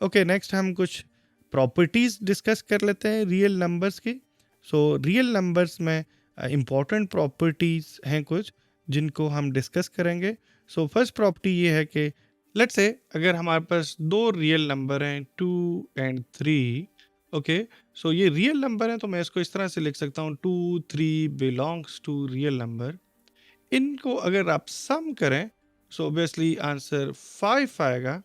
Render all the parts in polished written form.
Okay, next हम कुछ properties discuss कर लेते हैं रियल नंबर्स की। सो रियल नंबर्स में इम्पॉर्टेंट प्रॉपर्टीज हैं कुछ जिनको हम डिस्कस करेंगे। सो फर्स्ट प्रॉपर्टी ये है कि लेट्स से अगर हमारे पास दो रियल नंबर हैं 2 एंड 3, ओके, सो ये रियल नंबर है तो मैं इसको इस तरह से लिख सकता हूँ 2 3 बिलोंग्स टू रियल नंबर। इनको अगर आप सम करें सो ऑब्वियसली आंसर 5 आएगा।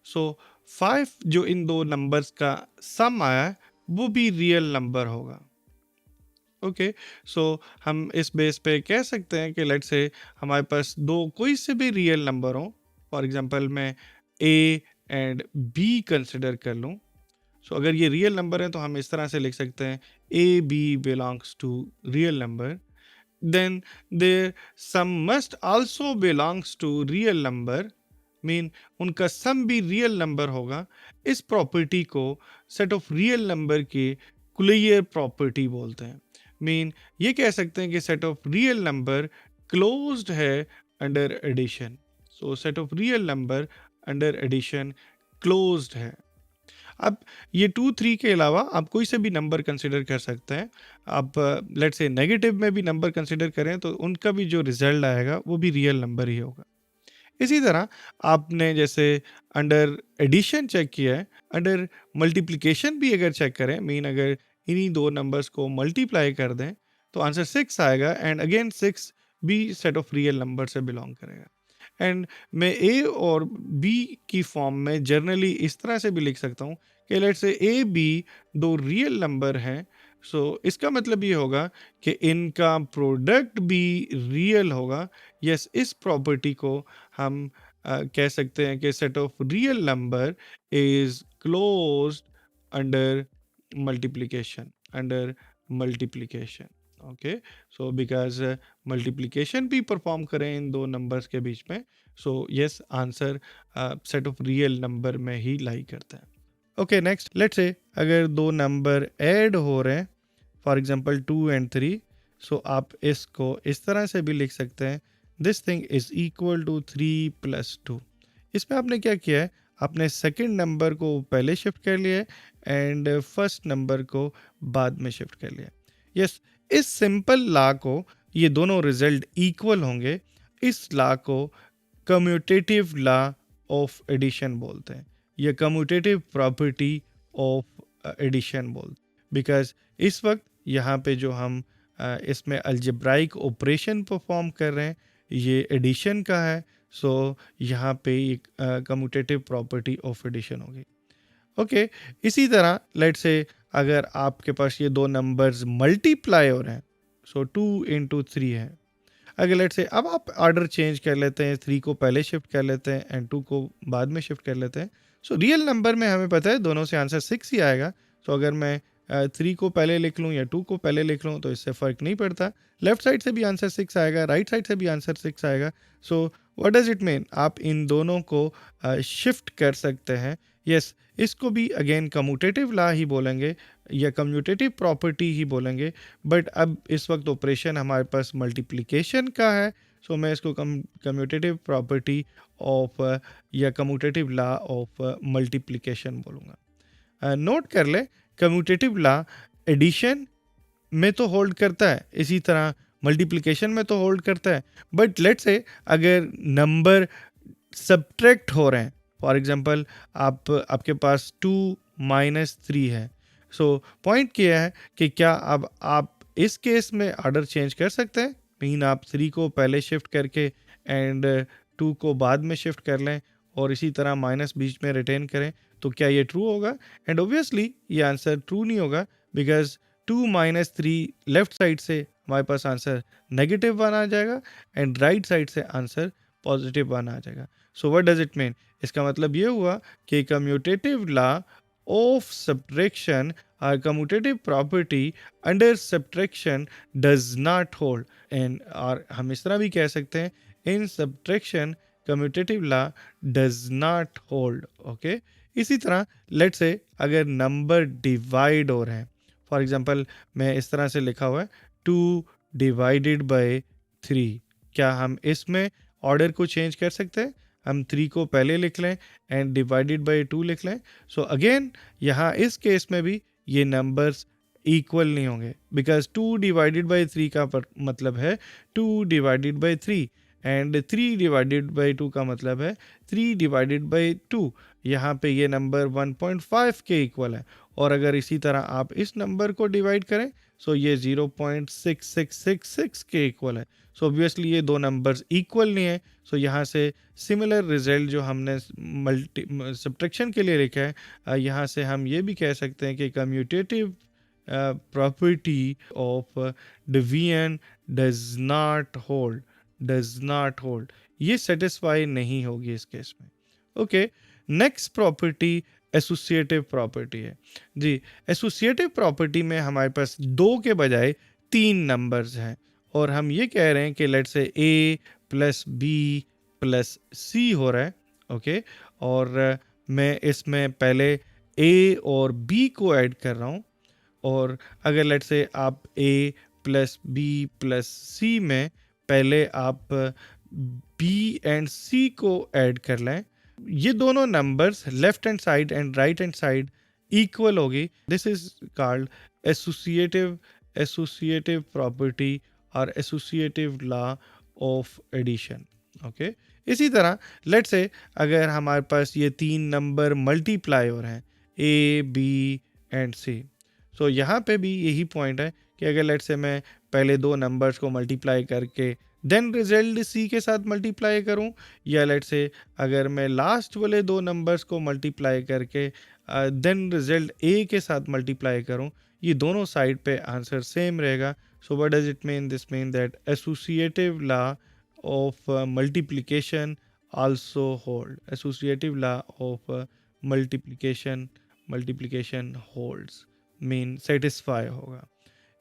सो 5 जो इन दो नंबर्स का सम आया है वो भी रियल नंबर होगा। ओके, सो हम इस बेस पे कह सकते हैं कि लेट्स से हमारे पास दो कोई से भी रियल नंबर हो। फॉर एग्जांपल मैं ए एंड बी कंसिडर कर लूँ। सो अगर ये रियल नंबर है तो हम इस तरह से लिख सकते हैं A B belongs to real number, then their sum must also belongs to real number, mean उनका सम भी रियल नंबर होगा। इस प्रॉपर्टी को सेट ऑफ रियल नंबर की क्लियर प्रॉपर्टी बोलते हैं। मीन ये कह सकते हैं कि set of real number closed है under addition. So set of real number under addition closed है। अब ये 2 3 के अलावा आप कोई से भी नंबर कंसिडर कर सकते हैं। आप लेट्स से नेगेटिव में भी नंबर कंसिडर करें तो उनका भी जो रिजल्ट आएगा वो भी रियल नंबर ही होगा। इसी तरह आपने जैसे अंडर एडिशन चेक किया है, अंडर मल्टीप्लिकेशन भी अगर चेक करें, मीन अगर इन्हीं दो नंबर्स को मल्टीप्लाई कर दें तो आंसर 6 आएगा एंड अगेन 6 भी सेट ऑफ रियल नंबर से बिलोंग करेगा। एंड मैं ए और बी की फॉर्म में जनरली इस तरह से भी लिख सकता हूँ कि लेट्स से ए बी दो रियल नंबर हैं। सो इसका मतलब ये होगा कि इनका प्रोडक्ट भी रियल होगा। यस, इस प्रॉपर्टी को हम कह सकते हैं कि set of real number is closed under multiplication okay. So because multiplication भी परफॉर्म करें इन दो नंबर्स के बीच में, so yes answer set of real number में ही लाई करता है। ओके, नेक्स्ट लेट्स से अगर दो नंबर ऐड हो रहे हैं, फॉर एग्जांपल 2 एंड 3, सो आप इसको इस तरह से भी लिख सकते हैं this thing is equal to 3 + 2। इसमें आपने क्या किया है, आपने सेकंड नंबर को पहले शिफ्ट कर लिया है एंड फर्स्ट नंबर को बाद में शिफ्ट कर लिया। यस, इस सिंपल लॉ को ये दोनों रिजल्ट इक्वल होंगे। इस लॉ को कम्यूटेटिव लॉ ऑफ एडिशन बोलते हैं या कम्यूटेटिव प्रॉपर्टी ऑफ एडिशन बोलते हैं। बिकॉज इस वक्त यहाँ पे जो हम इसमें अलजेब्राइक ऑपरेशन परफॉर्म कर रहे हैं ये एडिशन का है। सो यहाँ पे एक कम्यूटेटिव प्रॉपर्टी ऑफ एडिशन होगी। ओके, इसी तरह लेट से अगर आपके पास ये दो नंबर्स मल्टीप्लाई हो रहे हैं, सो 2 × 3 है। अगर लेट से अब आप ऑर्डर चेंज कर लेते हैं, 3 को पहले शिफ्ट कर लेते हैं एंड 2 को बाद में शिफ्ट कर लेते हैं, सो रियल नंबर में हमें पता है दोनों से आंसर 6 ही आएगा। सो अगर मैं 3 को पहले लिख लूँ या 2 को पहले लिख लूँ तो इससे फ़र्क नहीं पड़ता। लेफ्ट साइड से भी आंसर 6 आएगा, राइट साइड से भी आंसर 6 आएगा। सो व्हाट डज इट मीन, आप इन दोनों को शिफ्ट कर सकते हैं। यस, इसको भी अगेन कम्यूटेटिव लॉ ही बोलेंगे या कम्यूटेटिव प्रॉपर्टी ही बोलेंगे। बट अब इस वक्त ऑपरेशन हमारे पास मल्टीप्लिकेशन का है, सो मैं इसको कम्यूटेटिव प्रॉपर्टी ऑफ या कम्यूटेटिव लॉ ऑफ मल्टीप्लिकेशन बोलूँगा। नोट कर ले, कम्यूटेटिव लॉ एडिशन में तो होल्ड करता है, इसी तरह मल्टीप्लिकेशन में तो होल्ड करता है। बट लेट्स से अगर नंबर सब्ट्रैक्ट हो रहे हैं, फॉर एग्जांपल आपके पास 2 - 3 है। सो पॉइंट किया है कि क्या अब आप इस केस में ऑर्डर चेंज कर सकते हैं, मीन आप 3 को पहले शिफ्ट करके एंड 2 को बाद में शिफ्ट कर लें और इसी तरह माइनस बीच में रिटेन करें, तो क्या ये ट्रू होगा? एंड ऑब्वियसली ये आंसर ट्रू नहीं होगा बिकॉज 2 - 3 लेफ्ट साइड से हमारे पास आंसर नेगेटिव वन आ जाएगा एंड राइट साइड से आंसर पॉजिटिव वन आ जाएगा। So what does it mean, इसका मतलब ये हुआ कि कम्यूटेटिव लॉ ऑफ सब्ट्रैक्शन और commutative property under subtraction does not hold. And और हम इस तरह भी कह सकते हैं in subtraction commutative law does not hold. Okay, इसी तरह लेट्स से अगर नंबर डिवाइड हो रहे हैं, फॉर एग्जांपल मैं इस तरह से लिखा हुआ है 2 / 3, क्या हम इसमें ऑर्डर को चेंज कर सकते हैं? हम 3 को पहले लिख लें एंड डिवाइडेड बाय 2 लिख लें। सो अगेन यहाँ इस केस में भी ये नंबर्स इक्वल नहीं होंगे, बिकॉज 2 डिवाइडेड बाय 3 का मतलब है 2 divided by 3 and 3 divided by 2 का मतलब है 3 डिवाइडेड बाय 2। यहाँ पे ये नंबर 1.5 के इक्वल है, और अगर इसी तरह आप इस नंबर को डिवाइड करें सो ये 0.6666 के इक्वल है। सो ऑब्वियसली ये दो नंबर्स इक्वल नहीं है। सो यहाँ से सिमिलर रिजल्ट जो हमने सब्ट्रैक्शन के लिए लिखा है, यहाँ से हम ये भी कह सकते हैं कि commutative property of division does not hold, ये सेटिस्फाई नहीं होगी इस केस में। Okay, next property associative property है जी। एसोसिएटिव प्रॉपर्टी में हमारे पास 2 के बजाय 3 नंबर्स हैं, और हम ये कह रहे हैं कि लेट से a plus b plus c हो रहा है। ओके, और मैं इसमें पहले a और b को ऐड कर रहा हूँ, और अगर लेट से आप a plus b plus c में पहले आप b एंड c को ऐड कर लें, ये दोनों numbers left hand side and right hand side equal होगी। This is called associative property और associative law of addition. Okay, इसी तरह लेट से अगर हमारे पास ये 3 नंबर मल्टीप्लाई हो रहे हैं a b एंड c, सो यहाँ पे भी यही पॉइंट है कि अगर लेट से मैं पहले 2 नंबर्स को मल्टीप्लाई करके देन रिजल्ट सी के साथ मल्टीप्लाई करूँ, या लेट से अगर मैं लास्ट वाले 2 नंबर्स को मल्टीप्लाई करके देन रिजल्ट ए के साथ मल्टीप्लाई करूँ, ये दोनों साइड पे आंसर सेम रहेगा। सो what does it mean? This mean that associative law of multiplication also hold. Associative law of multiplication holds, mean satisfy होगा।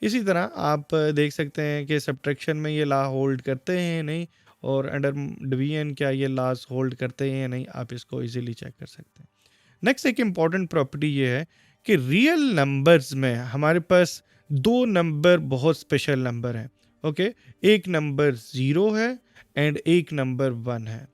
इसी तरह आप देख सकते हैं कि सब्ट्रैक्शन में ये लॉ होल्ड करते हैं या नहीं, और अंडर डिवीजन क्या ये लॉज होल्ड करते हैं या नहीं, आप इसको इजीली चेक कर सकते हैं। नेक्स्ट एक इम्पॉर्टेंट प्रॉपर्टी ये है कि रियल नंबर्स में हमारे पास 2 नंबर बहुत स्पेशल नंबर हैं। ओके, एक नंबर 0 है एंड एक नंबर 1 है।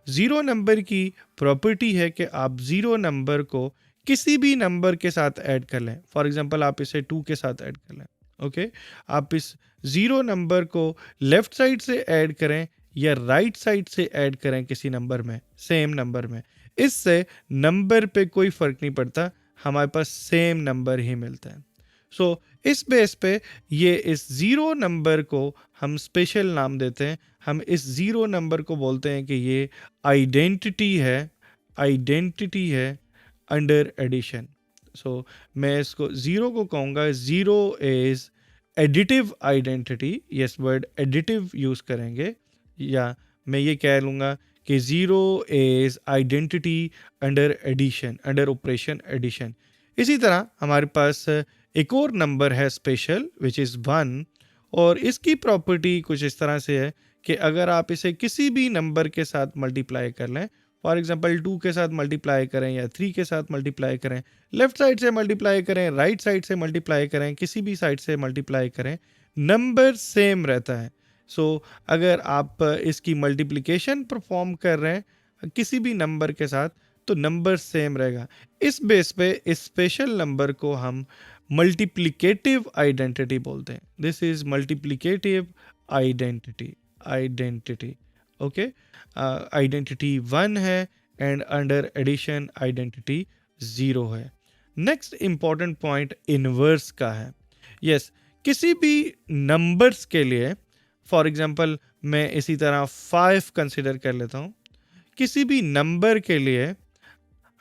0 नंबर की प्रॉपर्टी है कि आप 0 नंबर को किसी भी नंबर के साथ ऐड कर लें। फॉर एग्जांपल आप इसे 2 के साथ ऐड कर लें। ओके, आप इस 0 नंबर को लेफ्ट साइड से ऐड करें या राइट साइड से ऐड करें किसी नंबर में, सेम नंबर में, इससे नंबर पे कोई फर्क नहीं पड़ता, हमारे पास सेम नंबर ही मिलता है। सो इस बेस पे ये इस 0 नंबर को हम स्पेशल नाम देते हैं। हम इस 0 नंबर को बोलते हैं कि ये आइडेंटिटी है अंडर एडिशन। सो मैं इसको 0 को कहूँगा 0 is additive identity. Yes, word additive use करेंगे, या मैं ये कह लूँगा कि 0 is identity under addition, under operation addition. इसी तरह हमारे पास एक और नंबर है स्पेशल विच इज़ 1, और इसकी प्रॉपर्टी कुछ इस तरह से है कि अगर आप इसे किसी भी नंबर के साथ मल्टीप्लाई कर लें, फॉर एग्जांपल 2 के साथ मल्टीप्लाई करें या 3 के साथ मल्टीप्लाई करें, लेफ्ट साइड से मल्टीप्लाई करें, राइट साइड से मल्टीप्लाई करें, किसी भी साइड से मल्टीप्लाई करें, नंबर सेम रहता है। सो अगर आप इसकी मल्टीप्लिकेशन परफॉर्म कर रहे हैं किसी भी नंबर के साथ तो नंबर सेम रहेगा। इस बेस पे इस स्पेशल नंबर को हम मल्टीप्लिकेटिव आइडेंटिटी बोलते हैं। This is multiplicative identity. Okay, identity 1 है एंड अंडर एडिशन आइडेंटिटी 0 है। नेक्स्ट इंपॉर्टेंट पॉइंट इनवर्स का है। यस, किसी भी नंबर्स के लिए, फॉर एग्जांपल मैं इसी तरह 5 कंसिडर कर लेता हूँ, किसी भी नंबर के लिए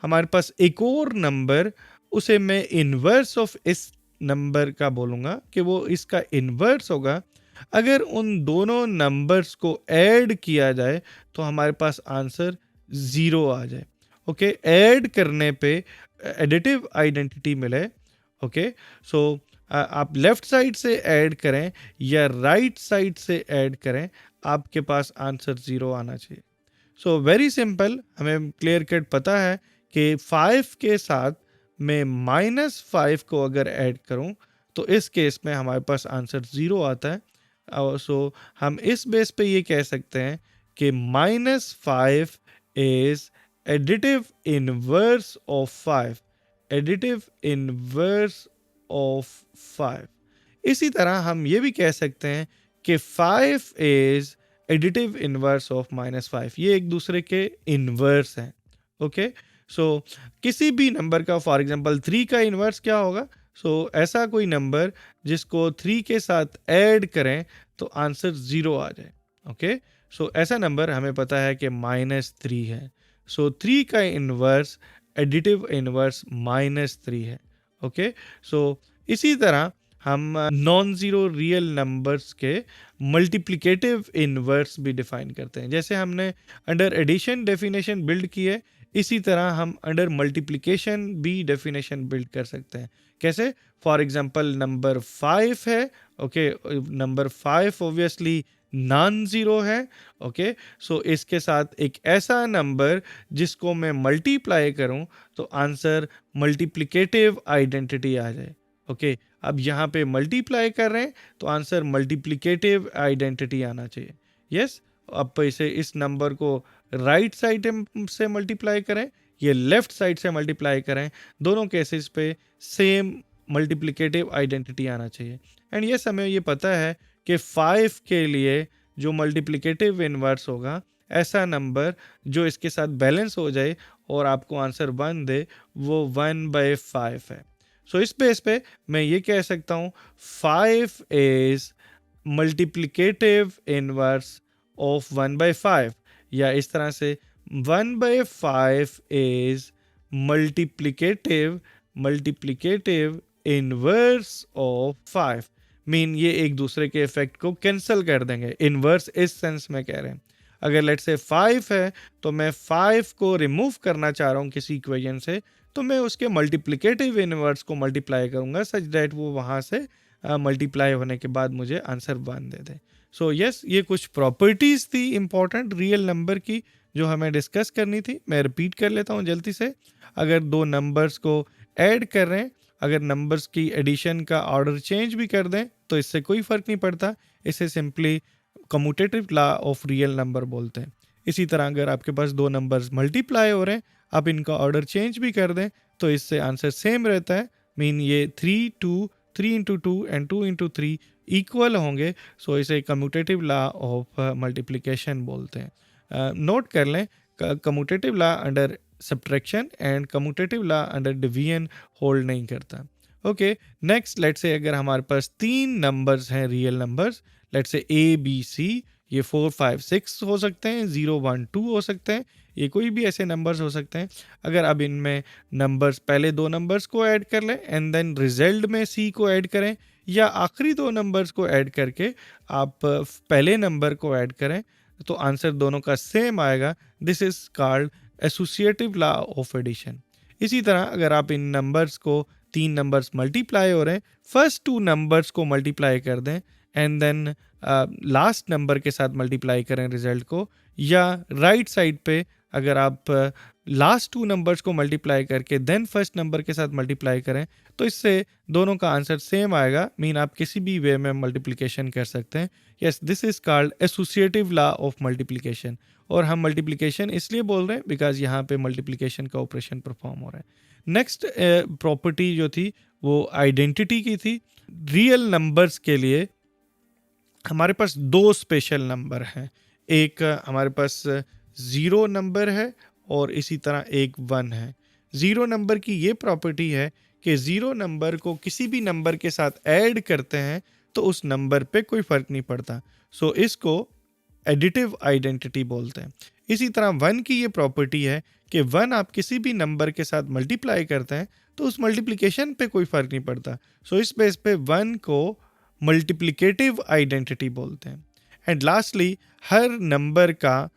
हमारे पास एक और नंबर, उसे मैं इनवर्स ऑफ इस नंबर का बोलूँगा कि वो इसका इनवर्स होगा। अगर उन दोनों नंबर्स को ऐड किया जाए तो हमारे पास आंसर 0 आ जाए। ओके, ऐड करने पे एडिटिव आइडेंटिटी मिले। ओके, सो आप लेफ्ट साइड से ऐड करें या राइट साइड से ऐड करें, आपके पास आंसर 0 आना चाहिए। सो वेरी सिंपल, हमें क्लियर कट पता है कि 5 के साथ मैं -5 को अगर ऐड करूं तो इस केस में हमारे पास आंसर 0 आता है। सो हम इस बेस पे ये कह सकते हैं कि -5 is additive inverse of 5. Additive inverse of 5. इसी तरह हम ये भी कह सकते हैं कि 5 is additive inverse of -5. ये एक दूसरे के इन्वर्स हैं. ओके, सो किसी भी नंबर का, फॉर एग्जांपल 3 का इन्वर्स क्या होगा? सो ऐसा कोई नंबर जिसको 3 के साथ ऐड करें तो आंसर 0 आ जाए. ओके, सो ऐसा नंबर हमें पता है कि -3 है. सो 3 का इन्वर्स, एडिटिव इन्वर्स -3 है. ओके, सो इसी तरह हम नॉन ज़ीरो रियल नंबर्स के मल्टीप्लिकेटिव इन्वर्स भी डिफाइन करते हैं. जैसे हमने अंडर एडिशन डेफिनेशन बिल्ड की है, इसी तरह हम अंडर मल्टीप्लिकेशन भी डेफिनेशन बिल्ड कर सकते हैं. कैसे? फॉर एग्जांपल नंबर 5 है. Okay, number 5 obviously non zero है. ओके, सो इसके साथ एक ऐसा नंबर जिसको मैं मल्टीप्लाई करूं तो आंसर मल्टीप्लिकेटिव आइडेंटिटी आ जाए. ओके, अब यहाँ पे मल्टीप्लाई कर रहे हैं तो आंसर मल्टीप्लिकेटिव आइडेंटिटी आना चाहिए. यस, अब इस नंबर को राइट साइड से मल्टीप्लाई करें, ये लेफ्ट साइड से मल्टीप्लाई करें, दोनों केसेस पे सेम मल्टीप्लिकेटिव आइडेंटिटी आना चाहिए. एंड यस, हमें ये पता है कि 5 के लिए जो मल्टीप्लिकेटिव इन्वर्स होगा, ऐसा नंबर जो इसके साथ बैलेंस हो जाए और आपको आंसर 1 दे, वो 1/5 है. सो इस बेस पे मैं ये कह सकता हूँ 5 इज मल्टीप्लिकेटिव इनवर्स ऑफ 1/5, या इस तरह से 1/5 is multiplicative inverse of 5. Mean ये एक दूसरे के इफेक्ट को कैंसिल कर देंगे. इनवर्स इस सेंस में कह रहे हैं. अगर लेट्स से 5 है तो मैं 5 को रिमूव करना चाह रहा हूँ किसी इक्वेशन से, तो मैं उसके मल्टीप्लिकेटिव इनवर्स को मल्टीप्लाई करूंगा सच दैट वो वहाँ से मल्टीप्लाई होने के बाद मुझे आंसर 1 दे दे. सो यस, ये कुछ प्रॉपर्टीज़ थी इंपॉर्टेंट रियल नंबर की जो हमें डिस्कस करनी थी. मैं रिपीट कर लेता हूँ जल्दी से. अगर दो नंबर्स को ऐड कर रहे हैं, अगर नंबर्स की एडिशन का ऑर्डर चेंज भी कर दें तो इससे कोई फ़र्क नहीं पड़ता. इसे simply commutative law of real number बोलते हैं. इसी तरह अगर आपके पास दो नंबर्स मल्टीप्लाई हो रहे हैं, आप इनका ऑर्डर चेंज भी कर दें तो इससे आंसर सेम रहता है. मीन ये 3 इंटू 2 एंड 2 इंटू 3 इक्वल होंगे. सो इसे कम्यूटेटिव लॉ ऑफ मल्टीप्लिकेशन बोलते हैं. नोट कर लें, commutative law under subtraction and commutative law under division hold नहीं करता. ओके, नेक्स्ट लेट्स से अगर हमारे पास 3 नंबर्स हैं real numbers, let's say A B C, ये 4 5 6 हो सकते हैं, 0 1 2 हो सकते हैं, ये कोई भी ऐसे नंबर्स हो सकते हैं. अगर अब इनमें नंबर्स, पहले दो नंबर्स को ऐड कर लें एंड देन रिजल्ट में C को ऐड करें, या आखिरी दो नंबर्स को ऐड करके आप पहले नंबर को ऐड करें, तो आंसर दोनों का सेम आएगा. This is called associative law of addition. इसी तरह अगर आप इन नंबर्स को, 3 नंबर्स मल्टीप्लाई हो रहे हैं, फर्स्ट 2 नंबर्स को मल्टीप्लाई कर दें एंड देन लास्ट नंबर के साथ मल्टीप्लाई करें रिजल्ट को, या राइट साइड पे अगर आप लास्ट 2 नंबर्स को मल्टीप्लाई करके देन फर्स्ट नंबर के साथ मल्टीप्लाई करें, तो इससे दोनों का आंसर सेम आएगा. मीन आप किसी भी वे में मल्टीप्लिकेशन कर सकते हैं. Yes, this is called associative law of multiplication. और हम मल्टीप्लिकेशन इसलिए बोल रहे हैं बिकॉज यहाँ पे मल्टीप्लिकेशन का ऑपरेशन परफॉर्म हो रहा है. नेक्स्ट प्रॉपर्टी जो थी वो आइडेंटिटी की थी. रियल नंबर्स के लिए हमारे पास 2 स्पेशल नंबर हैं. एक हमारे पास 0 नंबर है और इसी तरह एक 1 है. 0 नंबर की ये प्रॉपर्टी है कि 0 नंबर को किसी भी नंबर के साथ ऐड करते हैं तो उस नंबर पे कोई फ़र्क नहीं पड़ता. सो इसको एडिटिव आइडेंटिटी बोलते हैं. इसी तरह 1 की ये प्रॉपर्टी है कि 1 आप किसी भी नंबर के साथ मल्टीप्लाई करते हैं तो उस मल्टीप्लिकेशन पे कोई फ़र्क नहीं पड़ता. सो इस बेस पे 1 को मल्टीप्लिकेटिव आइडेंटिटी बोलते हैं. एंड लास्टली, हर नंबर का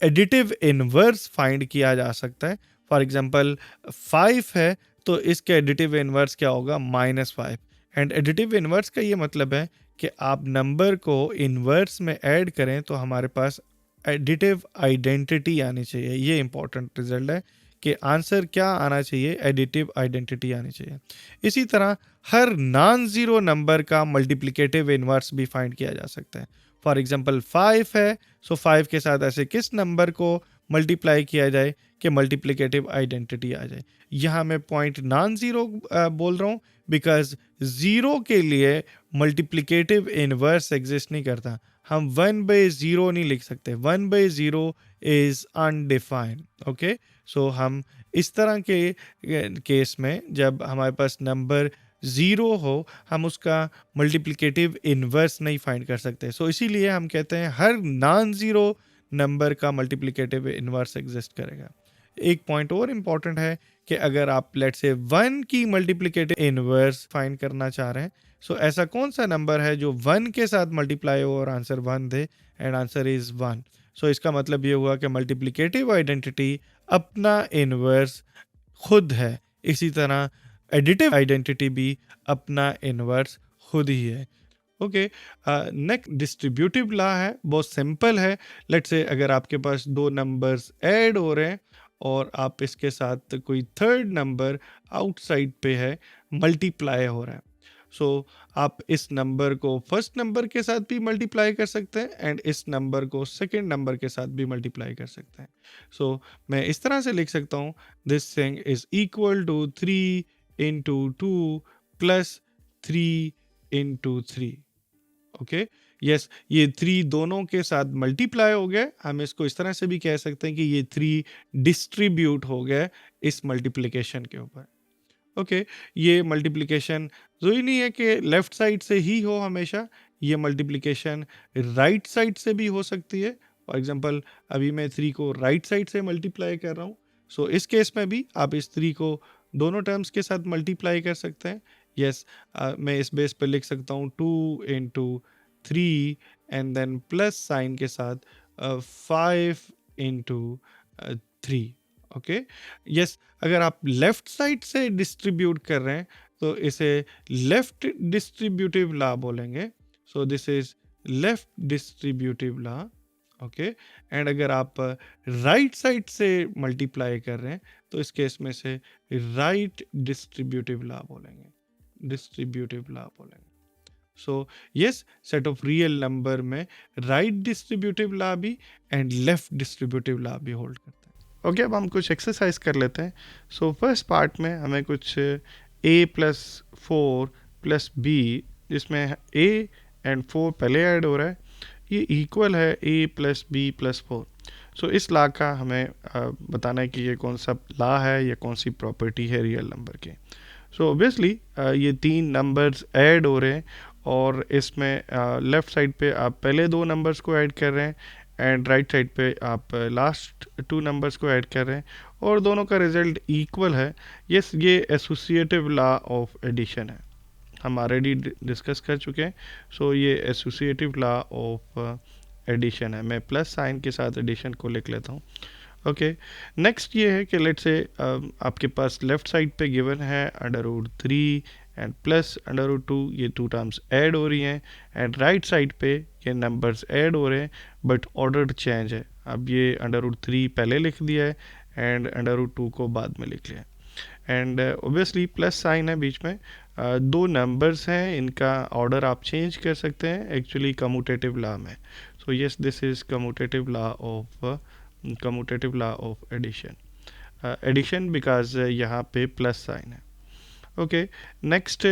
एडिटिव इन्वर्स फाइंड किया जा सकता है. फॉर एग्जांपल 5 है तो इसके एडिटिव इन्वर्स क्या होगा? -5. एंड एडिटिव इन्वर्स का ये मतलब है कि आप नंबर को इन्वर्स में ऐड करें तो हमारे पास एडिटिव आइडेंटिटी आनी चाहिए. ये इंपॉर्टेंट रिजल्ट है कि आंसर क्या आना चाहिए? एडिटिव आइडेंटिटी आनी चाहिए. इसी तरह हर नॉन ज़ीरो नंबर का मल्टीप्लिकेटिव इन्वर्स भी फाइंड किया जा सकता है. फॉर एग्जांपल 5 है, सो 5 के साथ ऐसे किस नंबर को मल्टीप्लाई किया जाए कि मल्टीप्लिकेटिव आइडेंटिटी आ जाए। यहाँ मैं पॉइंट नॉन ज़ीरो बोल रहा हूँ बिकॉज ज़ीरो के लिए मल्टीप्लिकेटिव इनवर्स एग्जिस्ट नहीं करता। हम 1/0 नहीं लिख सकते, 1/0 इज़ अनडिफाइंड। ओके, सो हम इस तरह के केस में जब हमारे पास नंबर ज़ीरो हो हम उसका मल्टीप्लिकेटिव इन्वर्स नहीं फाइंड कर सकते। सो इसीलिए हम कहते हैं हर नॉन ज़ीरो नंबर का मल्टीप्लिकेटिव इन्वर्स एग्जिस्ट करेगा। एक पॉइंट और इम्पॉर्टेंट है कि अगर आप लेट्स से 1 की मल्टीप्लिकेटिव इन्वर्स फाइंड करना चाह रहे हैं, सो ऐसा कौन सा नंबर है जो 1 के साथ मल्टीप्लाई हो और answer 1 they, and answer is 1। सो इसका मतलब ये हुआ कि मल्टीप्लिकेटिव आइडेंटिटी अपना इन्वर्स खुद है। इसी तरह एडिटिव आइडेंटिटी भी अपना इन्वर्स खुद ही है। ओके, नेक्स्ट डिस्ट्रीब्यूटिव लॉ है, बहुत सिंपल है। लेट्स से अगर आपके पास दो नंबर्स ऐड हो रहे हैं और आप इसके साथ कोई थर्ड नंबर आउटसाइड पे है, मल्टीप्लाई हो रहा है, सो आप इस नंबर को फर्स्ट नंबर के साथ भी मल्टीप्लाई कर सकते हैं एंड इस नंबर को सेकंड नंबर के साथ भी मल्टीप्लाई कर सकते हैं। सो मैं इस तरह से लिख सकता हूँ, this thing is equal to 3 into 2 plus 3 into 3। Okay, yes, ये 3 दोनों के साथ मल्टीप्लाई हो गया। हम इसको इस तरह से भी कह सकते हैं कि ये 3 डिस्ट्रीब्यूट हो गया इस मल्टीप्लिकेशन के ऊपर। ओके, ये मल्टीप्लिकेशन ज़रूरी नहीं है कि लेफ्ट साइड से ही हो हमेशा, ये मल्टीप्लिकेशन राइट साइड से भी हो सकती है। फॉर एग्जांपल अभी मैं 3 को राइट साइड से मल्टीप्लाई कर रहा हूँ, सो इस केस में भी आप इस 3 को दोनों टर्म्स के साथ मल्टीप्लाई कर सकते हैं। यस, मैं इस बेस पे लिख सकता हूँ 2 into 3 and then plus sign के साथ 5 इंटू 3। ओके, यस, अगर आप लेफ्ट साइड से डिस्ट्रीब्यूट कर रहे हैं तो इसे लेफ्ट डिस्ट्रीब्यूटिव लॉ बोलेंगे। सो this is left distributive law. Okay, and अगर आप राइट साइड से मल्टीप्लाई कर रहे हैं तो इस केस में से राइट डिस्ट्रीब्यूटिव लॉ बोलेंगे, डिस्ट्रीब्यूटिव लॉ बोलेंगे। So yes, set of real number में राइट डिस्ट्रीब्यूटिव लॉ भी एंड लेफ्ट डिस्ट्रीब्यूटिव लॉ भी होल्ड करते हैं। ओके, अब हम कुछ एक्सरसाइज कर लेते हैं। सो फर्स्ट पार्ट में हमें कुछ a+4 + b, जिसमें a एंड 4 पहले ऐड हो रहा है, ये इक्वल है a + b + 4। सो इस लॉ का हमें बताना है कि ये कौन सा लॉ है या कौन सी प्रॉपर्टी है रियल नंबर की। सो ऑब्वियसली ये 3 नंबर्स ऐड हो रहे हैं और इसमें लेफ़्ट साइड पे आप पहले 2 नंबर्स को ऐड कर रहे हैं एंड राइट साइड पे आप लास्ट 2 नंबर्स को ऐड कर रहे हैं और दोनों का रिजल्ट इक्वल है। यस, ये एसोसिएटिव लॉ ऑफ एडिशन है, हम ऑलरेडी डिस्कस कर चुके हैं। सो ये एसोसिएटिव लॉ ऑफ एडिशन है। मैं प्लस साइन के साथ एडिशन को लिख लेता हूँ। ओके, नेक्स्ट ये है कि लेट से आपके पास लेफ्ट साइड पे गिवन है √3 एंड प्लस √2, ये 2 टर्म्स ऐड हो रही हैं एंड राइट साइड पे ये नंबर्स ऐड हो रहे हैं बट ऑर्डर चेंज है। अब ये √3 पहले लिख दिया है एंड √2 को बाद में लिख लिया एंड ऑब्वियसली प्लस साइन है बीच में। 2 नंबर्स हैं, इनका ऑर्डर आप चेंज कर सकते हैं एक्चुअली कम्यूटेटिव लॉ में। So yes, this is commutative law of addition because यहाँ पे प्लस साइन है। ओके, नेक्स्ट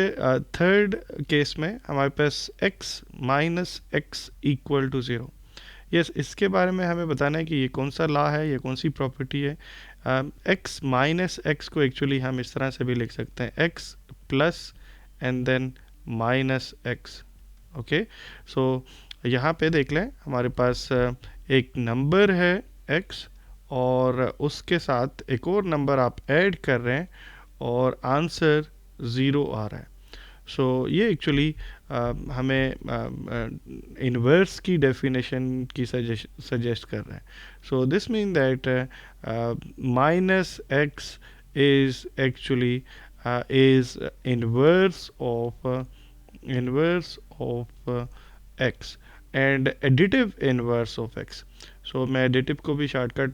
थर्ड केस में हमारे पास x - x = 0। यस, इसके बारे में हमें बताना है कि ये कौन सा लॉ है, ये कौन सी प्रॉपर्टी है। x - x को एक्चुअली हम इस तरह से भी लिख सकते हैं, x plus and then -x। Okay, so यहाँ पे देख लें, हमारे पास एक नंबर है x और उसके साथ एक और नंबर आप ऐड कर रहे हैं और आंसर 0 आ रहा है। सो ये एक्चुअली हमें इन्वर्स की डेफिनेशन की सजेस्ट कर रहे हैं। So this mean that -x is actually is inverse of x and additive inverse of x। सो मैं एडिटिव को भी शॉर्टकट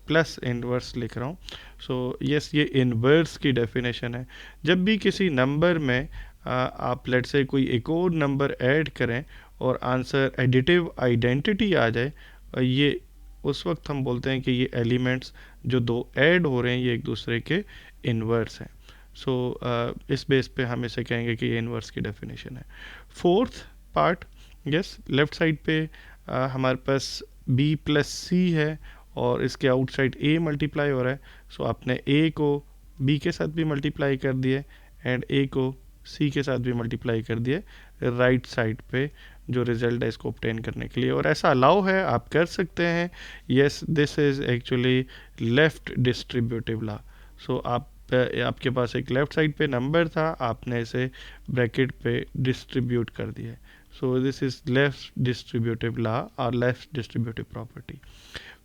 प्लस इन्वर्स लिख रहा हूँ। सो यस, ये इन्वर्स की डेफिनेशन है। जब भी किसी नंबर में आप लेट से कोई एक और नंबर ऐड करें और आंसर एडिटिव आइडेंटिटी आ जाए, ये उस वक्त हम बोलते हैं कि ये एलिमेंट्स जो दो ऐड हो रहे हैं ये एक दूसरे के इन्वर्स हैं। सो इस बेस पे हम इसे कहेंगे कि ये इन्वर्स की डेफिनेशन है। Fourth part, yes, left side पे हमारे पास b प्लस सी है और इसके आउटसाइड a मल्टीप्लाई हो रहा है। सो आपने a को b के साथ भी मल्टीप्लाई कर दिए एंड a को c के साथ भी मल्टीप्लाई कर दिए राइट साइड पे जो रिजल्ट है इसको ऑब्टेन करने के लिए, और ऐसा अलाउ है, आप कर सकते हैं। Yes, this is actually left distributive law. So आपके पास एक लेफ्ट साइड पे नंबर था, आपने इसे ब्रैकेट पे डिस्ट्रीब्यूट कर दिया। So this is left distributive law और left distributive property.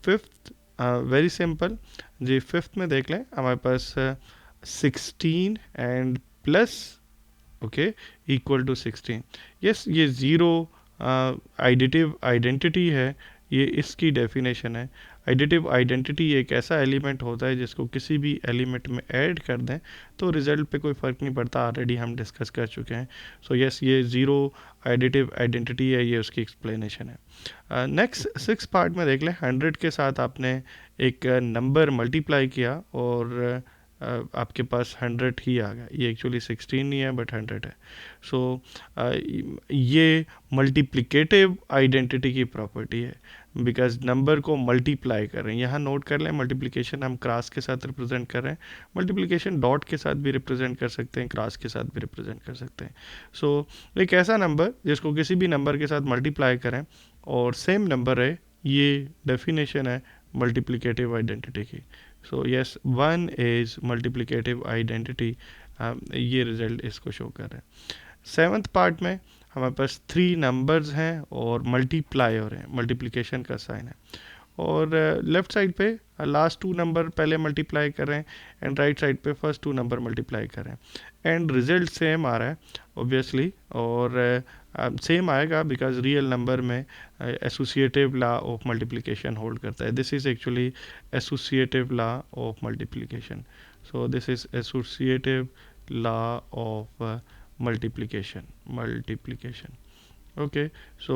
Fifth, very simple जी, फिफ्थ में देख लें हमारे पास 16 and plus okay equal to 16। Yes, ये ज़ीरो एडिटिव आइडेंटिटी है, ये इसकी डेफिनेशन है। एडिटिव आइडेंटिटी एक ऐसा एलिमेंट होता है जिसको किसी भी एलिमेंट में ऐड कर दें तो रिजल्ट पे कोई फ़र्क नहीं पड़ता, ऑलरेडी हम डिस्कस कर चुके हैं। सो यस, ये ज़ीरो एडिटिव आइडेंटिटी है, ये उसकी एक्सप्लेनेशन है। नेक्स्ट सिक्स पार्ट में देख लें, 100 के साथ आपने एक नंबर मल्टीप्लाई किया और आपके पास 100 ही आ गया। ये एक्चुअली 16 नहीं है बट 100 है। सो ये मल्टीप्लिकेटिव आइडेंटिटी की प्रॉपर्टी है बिकॉज नंबर को मल्टीप्लाई कर रहे हैं। यहाँ नोट कर लें, मल्टीप्लिकेशन हम क्रॉस के साथ रिप्रेजेंट कर रहे हैं, मल्टीप्लिकेशन डॉट के साथ भी रिप्रेजेंट कर सकते हैं, क्रॉस के साथ भी रिप्रेजेंट कर सकते हैं। सो एक ऐसा नंबर जिसको किसी भी नंबर के साथ मल्टीप्लाई करें और सेम नंबर है, ये डेफिनेशन है मल्टीप्लिकेटिव आइडेंटिटी की। So yes, one is multiplicative identity, ये रिजल्ट इसको शो कर रहे हैं। सेवन्थ पार्ट में हमारे पास 3 नंबर्स हैं और मल्टीप्लाई हो रहे हैं, मल्टीप्लिकेशन का साइन है, और लेफ्ट साइड पे लास्ट 2 नंबर पहले मल्टीप्लाई कर रहे हैं एंड राइट साइड पे फर्स्ट 2 नंबर मल्टीप्लाई कर रहे हैं एंड रिजल्ट सेम आ रहा है ऑब्वियसली, और सेम आएगा बिकॉज रियल नंबर में associative law of multiplication hold करता है। This is actually associative law of multiplication. So this is associative law of multiplication. Okay, so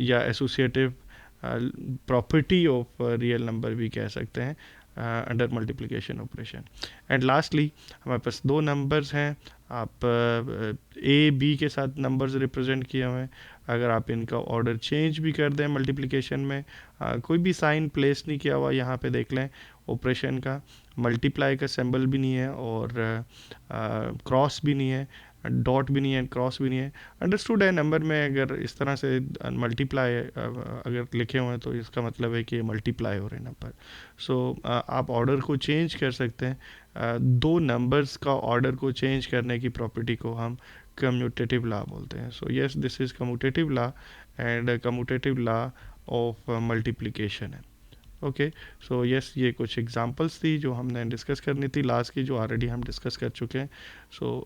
या associative property of real number भी कह सकते हैं under multiplication operation. And lastly हमारे पास 2 numbers हैं, आप ए बी के साथ नंबर्स रिप्रेजेंट किए हुए हैं। अगर आप इनका ऑर्डर चेंज भी कर दें मल्टीप्लिकेशन में, कोई भी साइन प्लेस नहीं किया हुआ, यहाँ पे देख लें ऑपरेशन का मल्टीप्लाई का सिंबल भी नहीं है और क्रॉस भी नहीं है, डॉट भी नहीं है, क्रॉस भी नहीं है। अंडरस्टूड है, नंबर में अगर इस तरह से मल्टीप्लाई अगर लिखे हुए हैं तो इसका मतलब है कि मल्टीप्लाई हो रहे हैं नंबर। सो आप ऑर्डर को चेंज कर सकते हैं। 2 नंबर्स का ऑर्डर को चेंज करने की प्रॉपर्टी को हम कम्यूटेटिव लॉ बोलते हैं। सो yes, this is commutative law and commutative law of multiplication है। ओके, सो यस, ये कुछ एग्जांपल्स थी जो हमने डिस्कस करनी थी लास्ट की, जो ऑलरेडी हम डिस्कस कर चुके हैं। सो